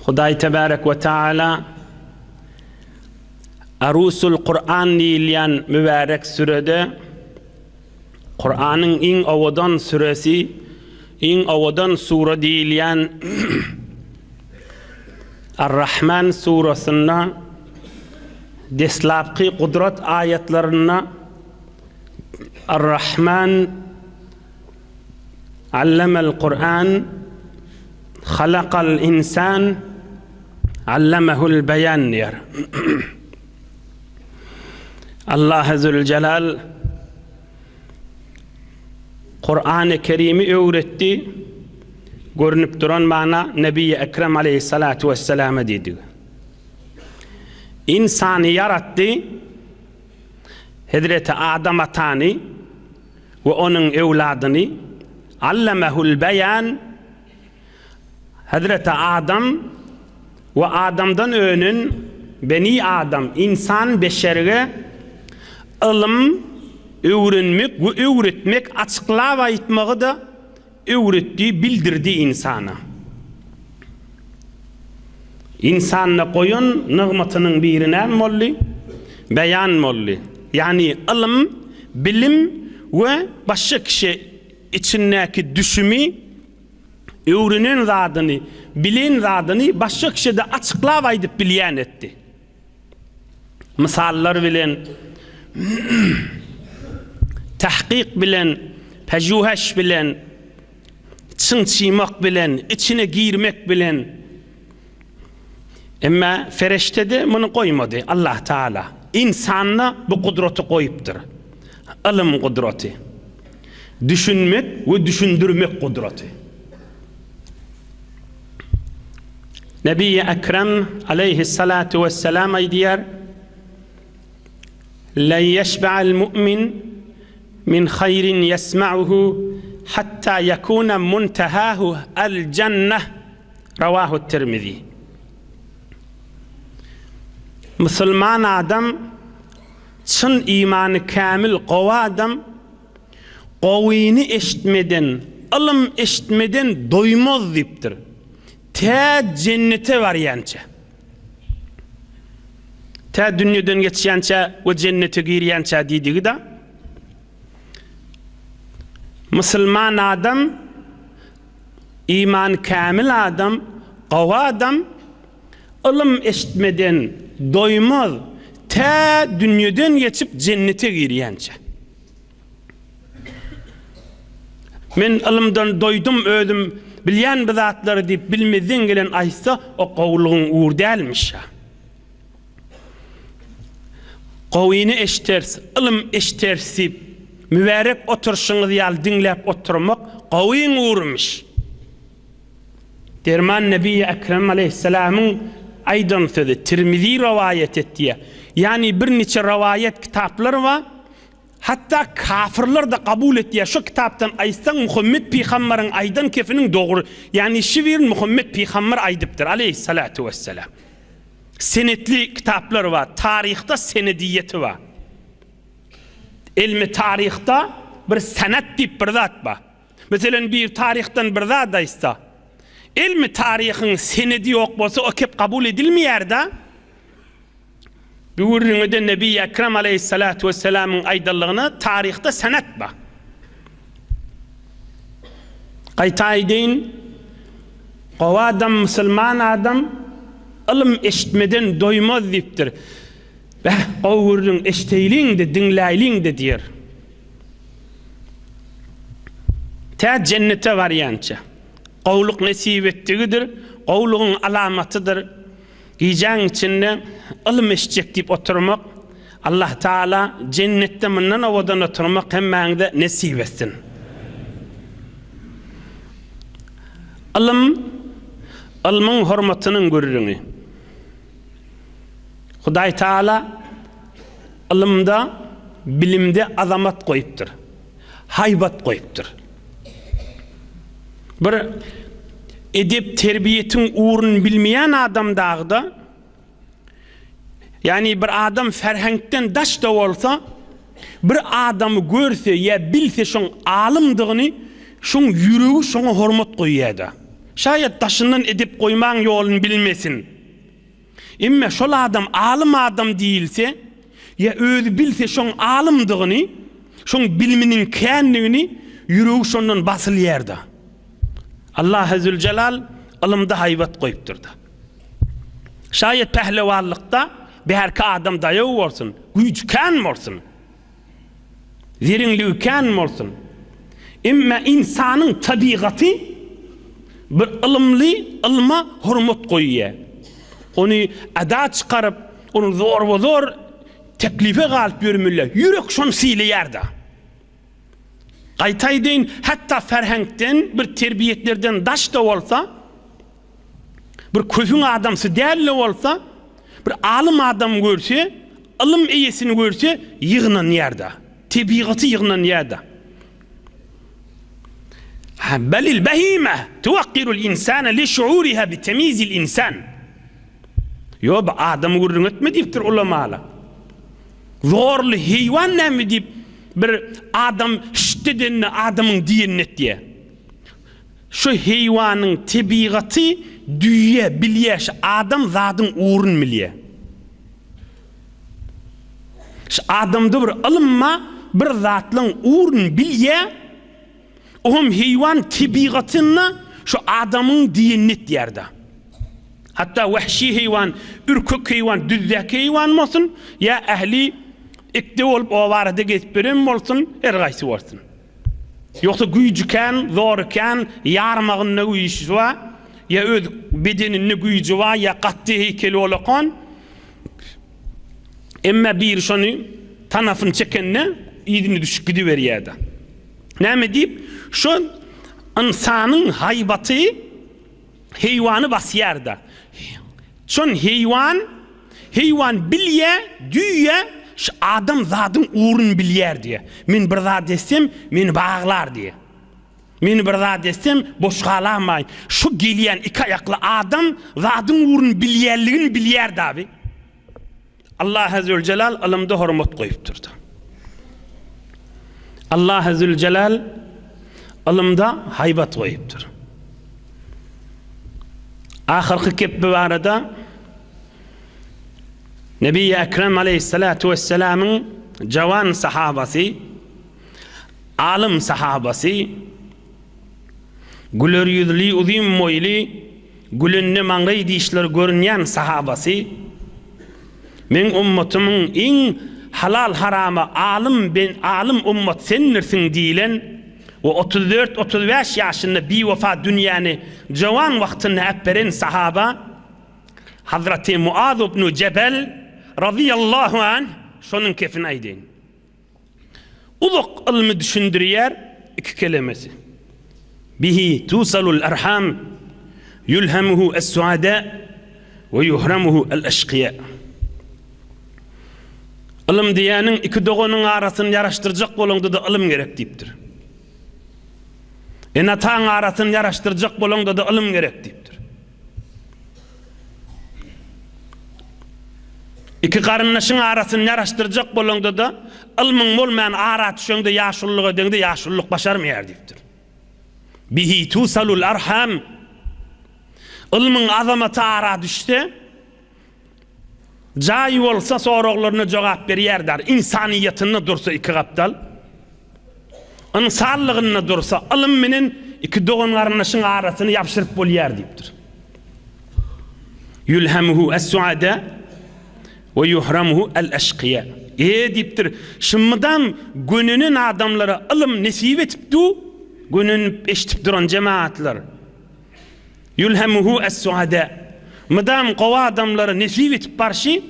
Hudaý tebarek ve taala Arusul Kur'an diýilýän mübarek sürede Kur'anyň iň awadan süresi, iň awadan sura diýilýän Ar-Rahman surasyna deslapky kudret ayetlerine Ar-Rahman allamel Kur'an halakal insan allamehul beyan diýer. Allah Zülcelal Kur'an-ı Kerim'i öğretti. Görünüp duran mana Nebi Ekrem aleyhissalatu vesselam'a dedi. İnsanı yarattı. Hazreti Adam atani ve onun evladını allamehul beyan. Hazreti Adam ve Adam'dan önün Beni Adam, insan beşerine ilim öğrenmek ve öğretmek, açıklap aytmağı da öğretti, bildirdi insana. İnsanla koyun nığmatının birine molli, beyan molli. Yani ilim, bilim ve başka kişi içindeki düşümü, öğrenen zadını, bilen zadını başka kişi de açıklap aytıp bilyen etti. Misallar bilen, tahkik bilen, pejuheş bilen, çınçıymak bilen, içine girmek bilen. Ama ferişte de bunu koymadı Allah Teala. İnsanla bu kudreti koyuptur. İlim kudreti. Düşünmek ve düşündürmek kudreti. Nebi Ekrem aleyhissalatu vesselam diyor: "La yeşba'al mu'min min hayrin yesma'uhu hatta yekuna muntahahu el cenneh." Ravahu Tirmizi. Müslüman adam, çın imanı kamil qova adam, qovini eşitmeden, ilim eşitmeden doymaz diptir. Ta cennete varyança. Ta dünyadan geçyança ve cennete giryança dediği de Müslüman adam, iman kamil adam, qova adam, ilim eşitmeden doymaz, ta dünyadan geçip cennete giryança. Men ilimden doydum, öldüm, bilyen bizatları deyip bilmezden gelen aysa o qovluğun uğur değilmiş ya. Qovini eşiters, ilim eşitersip, mübarek oturuşunu diyal dinlep oturmak qovin uğurmuş. Derman Nebi Ekrem aleyhisselamın aydan sözü Tirmizi rivayet ettiği. Yani bir neçe rivayet kitapları var. Hatta kafirler de kabul ettiği şu kitaptan aysan Muhammed Peygamber'in aydan kefinin doğru. Yani şivirin Muhammed Peygamber aydıptır aleyhissalatu vesselam. Senetli kitaplar var. Tarihte senediyeti var. İlmi tarihte bir senet deyip bir zat var. Mesela bir tarihten bir zat da ise ilmi tarihin senedi yok bolsa o kep kabul edilmeyer da. Bu üründe Nebi Ekrem aleyhissalatu vesselam'ın aydallığına tarihte senet var. Qaytaydin qova adam, Müslüman adam ilim eşitmeden doymaz deyiptir. O ürün eşteylin de dinleylin de diyor. Ta cennete varyança. Qovluk nesip ettiğidir, qovluğun alamatıdır. Giyeceğin içinde ilim eşitecek deyip oturmak, Allah Teala cennette minden ovadan oturmak hemen de nesip etsin. Ilmin hürmetinin görürünü. Hudaý Teala ilimde, bilimde azamat koyuptur. Haybat koyuptur. Bir edip terbiyetin uğrunu bilmeyen adam dağda, yani bir adam ferhenkten daş da olsa, bir adamı görse ya bilse şun alimdiğini, şun yüreği şuna hürmet koyuyor da. Şayet taşından edip koyman yolunu bilmesin. İmme şol adam alım adam değilse, ya özü bilse şon alımdığını, şon bilminin kendini yürüyü şondan basıl yerde. Allah Azze Celal alımda hayvat koyup durdu. Şayet pehlevallıkta bir herka adam dayağı olsun, güçken mi olsun, zerinliğken mi olsun? İmme insanın tabiatı bir ilma hürmet koyuyor. Onu ada çıkarıp, onu zor teklife galip yürümüller. Yürek şonu siyleyerdi. Qaytaydeyn hatta ferhenkten bir terbiyetlerden daş da olsa, bir közün adamsı değerli olsa, bir alım adam görse, alım iyesini görse yığınan yerde. Tebiatı yığınan yerde. Belil behime tuvakkirul insana li şuuriha bi temizil insan. Yo, adamı görün etme deyiptir ulamalar. Zorlu hayvan ne mi deyip bir adam şiddetini adamın diyennet diye. Şu hayvanın tebiatı düye bilye, adam zadın uğrun bilye. Şu adamda bir alınma bir zatlın uğrun bilye, ohum hayvan tebiatını şu adamın diyennet yerde. Hatta vahşi hayvan, ürkük hayvan, düzzek hayvan olsun, ya ehli ikde olup o varada geçip birim olsun, ergaysi olsun. Yoksa güycüken, zorken, yarmağınna güyüşü var, ya öz bedeninne güyücü var, ya katlı heykeli olakon. Emme bir şonu tanafını çekenine idini düşük gidiveriyede. Ne mi deyip? Şu insanın haybatı hayvanı basıyarda. Şun hayvan bilye, düye, adam zadın uğrun bilyer diye. Min bir zat desem, min bağlar diye. Min bir zat desem, boş kalamayın. Şu geliyen iki ayaklı adam zadın uğrun bilyerliğini bilyer abi. Allah Azze Celal alımda hürmet koyup durdu. Allah Azze Celal alımda haybat koyuptur. Ahirki kebbi arada Nebi Ekrem Aleyhissalatu vesselam'ın cavan sahabası, alim sahabası, güler yüzlü, uzun boylu, gülünne mangay dişler görünyen sahabası, men ummatumun en halal harama alim ummat senirsin diyen ve 34-35 yaşında bir vefa dünyanı cavan vaktinde hep sahaba Hazreti Muaz ibn Cebel radıyallahu anh şunun kefine aydın. Uzak ilmi düşündürüyer iki kelimesi. Bihi tusalul erham yulhamuhu es-suada ve yuhramuhu el-eşkiya. İlim diyenin iki doğunun arasını yaraştıracak bolonda da ilim gerek deyiptir. Enatan arasını yaraştıracak bolonda da ilim gerek deyiptir. İki karınlaşın arasını yaraştıracak bolonda da ilmin olmayan ara tüşende yaşlılık ödende yaşlılık başarmayar deyiptir. Bihi tusalul arham, ilmin azamatı ara düşte cayı olsa sorularına cevap veriyer der. İnsaniyetine dursa iki kaptal, insanlığına dursa iliminin iki doğumlarının arasını yapışırıp bolyer deyiptir. Yulhamuhu es-suada ve yuhramuhu el-eşkiya. Deyiptir. Şimdiden gününün adamları ilim nesip etipti, günün eşitip duran cemaatler. Yulhamuhu es-suada. Madam kova adamları nesip etip barşı,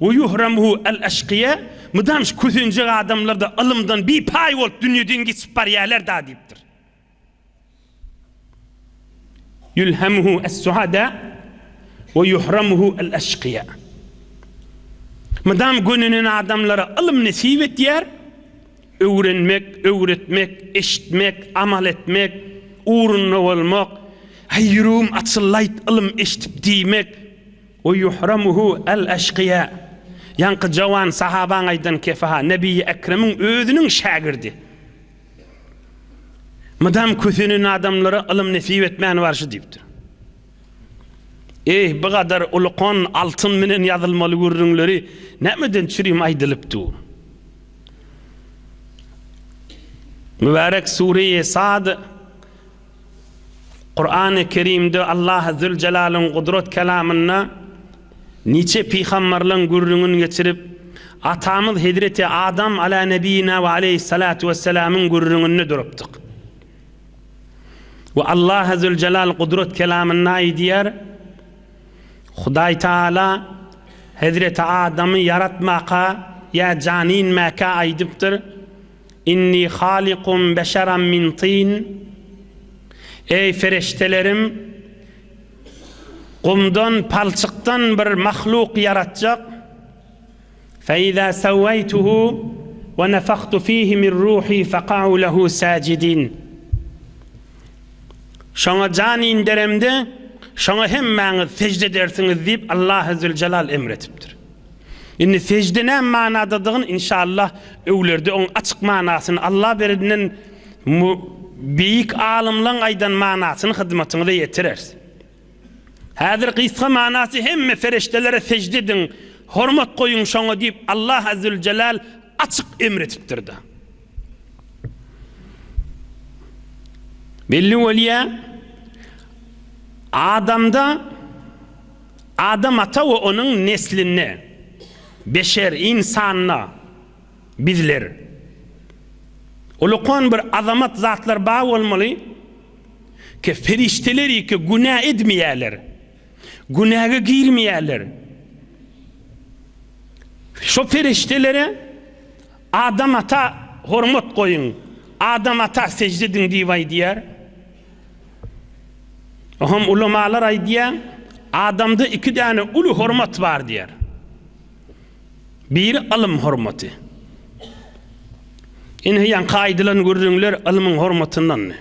ve yuhramuhu el-eşkiya. Madam küzünce adamlar da ilimden bir pay olup dünyadan geçip bariyerler da deyiptir. Yulhamuhu es-suada ve yuhramuhu el-eşkiya. Madam gününün adamları ilim nesip ettiler, öğrenmek, öğretmek, eşitmek, amal etmek, uğrunlu olmak, hayrum atıllayt ilim eşitip demek, ve yuhramuhu el-eşkiya. Yankı cavan sahaban aydan kefaha, Nebi Ekrem'in özünün şagirdi. Madam küsünün adamları ilim nesip etmeyen varşı deyiptir. bu kadar ulukon altın menen yazılmalı gurrunları nämeden çürüm aydylypdy? Mübarek Sure-i Sad Kur'an-ı Kerim'de Allah Zülcelal'ın kudret kelamına niçe peygamberlerin gurrunun geçirip atamız Hazreti Adam ala nebiyina ve aleyhissalatu vesselam'ın gurrununu duruptuk. Ve Allah Zülcelal kudret kelamına idiyar Huday Teala Hazreti Adam'ı yaratmaka ya canin maka aydıptır. İnni halikum beşeran min tin. Ey feriştelerim, kumdan palçıktan bir mahluk yaratacak. فَاِذَا سَوَّيْتُهُ وَنَفَخْتُ ف۪يهِ مِنْ رُوحِي فَقَعُوا لَهُ سَاجِدِينَ. Şona canin deremde, şona hemmeniz secde dersiniz deyip Allah Zülcelal emretiptir. Şimdi secde ne manadadığın inşallah öwlerde onun açık manasını Allah beredinden büyük alimlerin aydan manasını hizmetine de yetirersin. Hazır kıysa manası hemme feriştelere secde edin, hormat koyun şona deyip Allah Azze'l-Celal açık emretiptir da. Belli oliya Adam ata ve onun nesline, beşer, insanına, bizler ulukon bir azamat zatlar bağ olmalı ki ferişteleri ki günah etmeyeler, günaha girmeyeler. Şu feriştelere Adam ata hormat koyun, Adam ata secde edin divay diyar. Ohum ulamalar ay diye Adam'da iki tane ulu hormat var diyar. Bir alım hormatı. İnhiyan kaidilen gördüğünler alımın hormatından ne?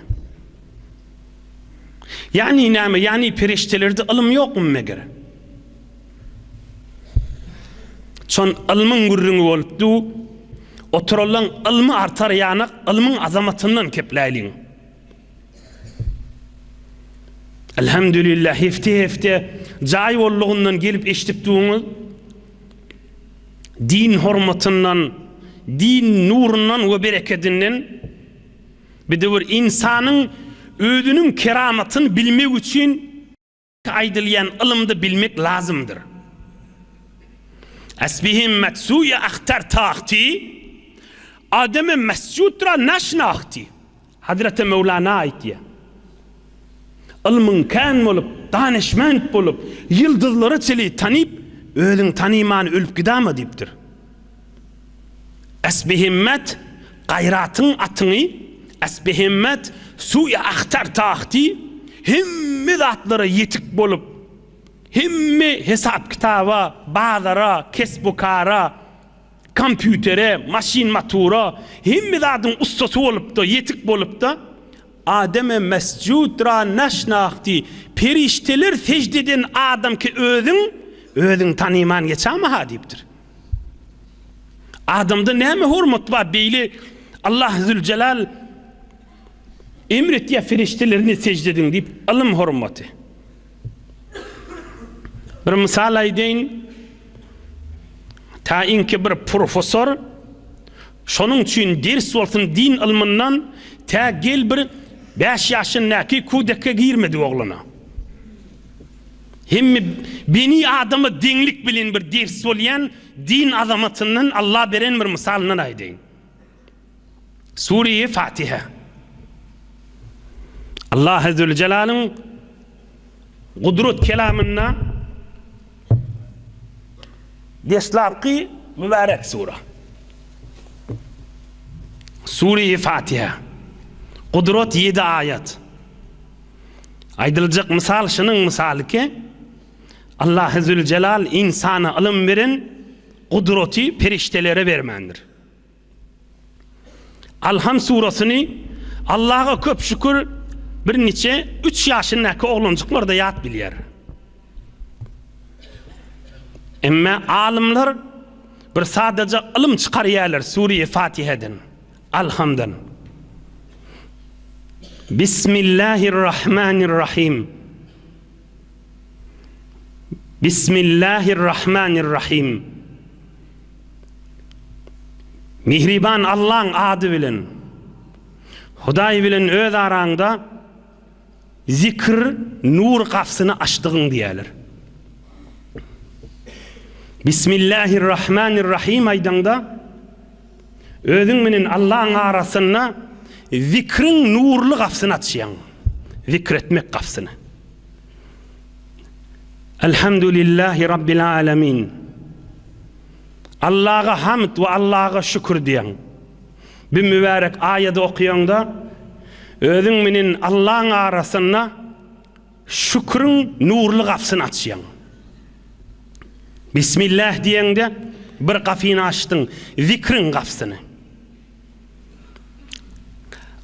Yani nâme, yani periştelerde alım yok mu meger? Son alımın gördüğünü olupdu, oturalım alımı artar yanak, alımın azamatından kepleylin. Elhamdülillah hefte cay olluğundan gelip eşitipduğumuz din hormatından, din nurundan ve bereketinden bir de bir insanın ödünün keramatını bilmek için aydılayan ilmde bilmek lazımdır. Esbihim metsuya ahtar tahti Adem'e mescutra naşnahti. Hazreti Mevlana ait ya. İlmin kan olup, danışment olup, yıldızları çeli tanıyıp, ödün tanımanı ölüp gidama deyiptir. Esbihimmet gayratın atını, esbihimmet suya ahtar tahti, himmi zatları yetik bolup, himmi hesap kitaba, bağlara, kesbukara, kompütere, maşin matura, himmi zatın ustası olup da, yetik bolup da, Adem'e mescudra naşnahti, perişteler secdeden Adam ki ödün tanıman geçama ha deyiptir. Adam'da neyme hurmat var beyli Allah Zülcelal emret ya feriştelerini secdedin deyip alım hurmatı. Bir misal aydeyin, ta inki bir profesör şonun için ders olsun din ilminden ta gel bir 5 yaşındaki kudeka girmedi oğluna. Hem beni adamı dinlik bilin bir ders olayan din azamatından Allah veren bir misalından aydeyin. Sure-i Fatiha. Allah Azze Celal'ın kudret kelamına derslarki mübarek sure. Sure-i Fatiha. Kudret 7 ayet. Aydılacak misal şunun misali ki Allah Azze Celal insana ilim verin, kudreti periştelere vermendir. Alham suresini Allah'a köp şükür bir neçe 3 yaşındaki oğluncuklar da yat bilir. Ama alimler bir sadece ilim çıkarıyorlar Sure-i Fatiha'dan, Alham'dan. Bismillahirrahmanirrahim. Bismillahirrahmanirrahim. Mihriban Allah'ın adı bilen, Hudaý bilen öz araňda zikr nur gafsyny açdygyn diýerler. Bismillahirrahmanirrahim aýdanda özüň menen Allah'ın arasyna zikrin nurly gafsyny açýan. Zikr etmek gafsyny. Elhamdülillahi Rabbil alemin. Allah'a hamd ve Allah'a şükür diýen. Bir mübarek ayet okuýanda özüň menen Allah'ın arasyna şükrün nurly gafsyny açýan. Bismillah diýende bir gafyny açdyň, zikrin gafsyny.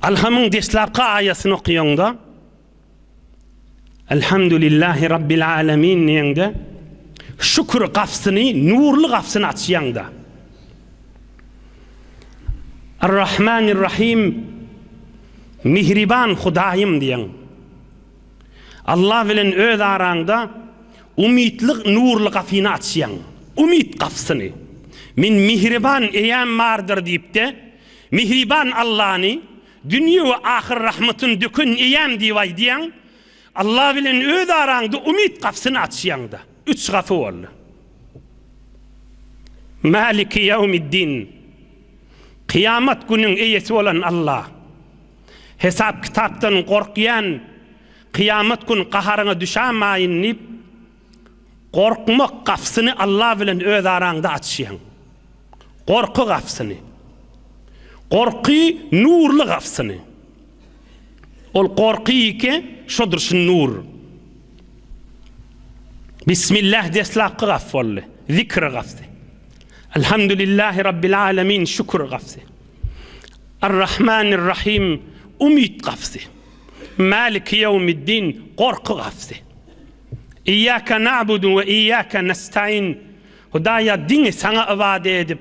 Alhamyň deslapky aýasyny okuýanda Elhamdülillahi Rabbil alemin diýende şükür gafsyny, nurly gafsyny açýanda. Ar-Rahmanir-Rahim, mihriban Hudaýym diýen. Allah bilen öz araňda umidlik nurly gafyny açýan. Umid gafsyny. Min mihriban eýän mardyr diýipde, mihriban Allahny dünýä we ahir rahmatyn dökün eýän diýip diýen. Allah bilen öz araňda umid gafsyny açýanda. 3 gafy boldy. Maliki yevmiddin. Kıyamet günün eýesi bolan Allah. Hesap kitapdan korkyan, kıyamet gün qaharyna düşämäýin diýip korkmak gafsyny Allah bilen öz araňda açýan. Korku gafsyny. Korky nurly gafsyny. Ol korky ki şodur şu nur. Bismillah deslapky gaf boldy. Zikr gafsy. Elhamdülillahi Rabbil alemin, şükür gafsy. Ar-Rahmanir-Rahim, umid gafsy. Maliki yevmiddin, korku gafsy. İyyâke na'budu ve iyyâke nestaîn. Hudaýa diňe sana ibade edip,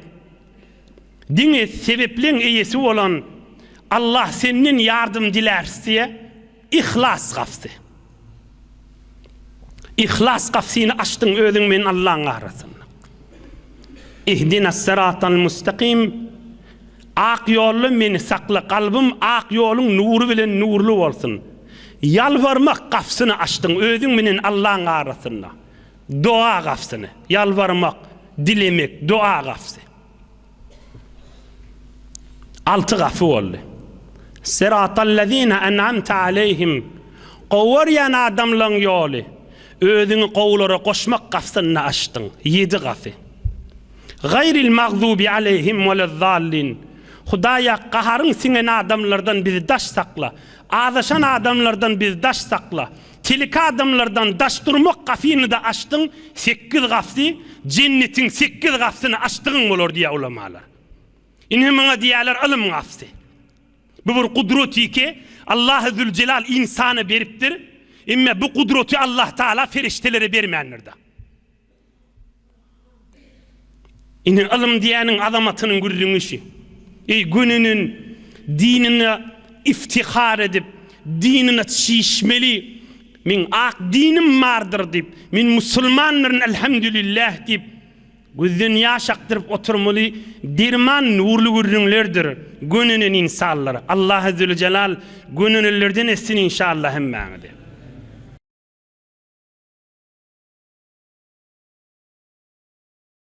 diňe sebepliň eýesi bolan Allah senden yardım dilersiye ihlas gafsy. İhlas gafsyny açdyň özüň menen Allah'ın arasyna. İhdinas sıratal mustaqim. Ak ýolly meni sakla, kalbim ak ýoluň nury bilen nurly bolsun. Yalvarmak gafsyny açdyň özüň menen Allah'ın arasyna. Doa gafsyny, yalvarmak, dilemek, doa gafsy. 6 gafy boldy. Sıratallezîne en'amte aleyhim. Gowuryan adamlaryň ýoly. Özüňi gowlara goşmak gafsyny açdyň. 7 gafy. Gayril mağdubi aleyhim velezzallin. Hudaýa qaharyň siňen adamlardan bizi daş sakla. Azaşan adamlardan bizi daş sakla. Tilki adamlardan daş durmak gafyny da açdyň. 8 gafy, jennetiň 8 gafsyny açdyň bolar diýär ulamalar. Ine maňa diýerler ilm gafsy. Bu bir kudreti ki Allah Zülcelal insana beripdir. Imme bu kudreti Allah Taala feriştelere bermeýändir. Ine ilim diýäniň azamatynyň gürrüňüşi. Gününün dinine iftihar edip, dinine çiğişmeli. Min ak dinim mardyr dip, min musulmanlaryň elhamdülillah dip gözden ýaş akdyryp oturmaly derman nurly gürrüňlerdir. Gününün insanlary. Allah Zülcelal gününlerden etsin inşallah hemmäňi.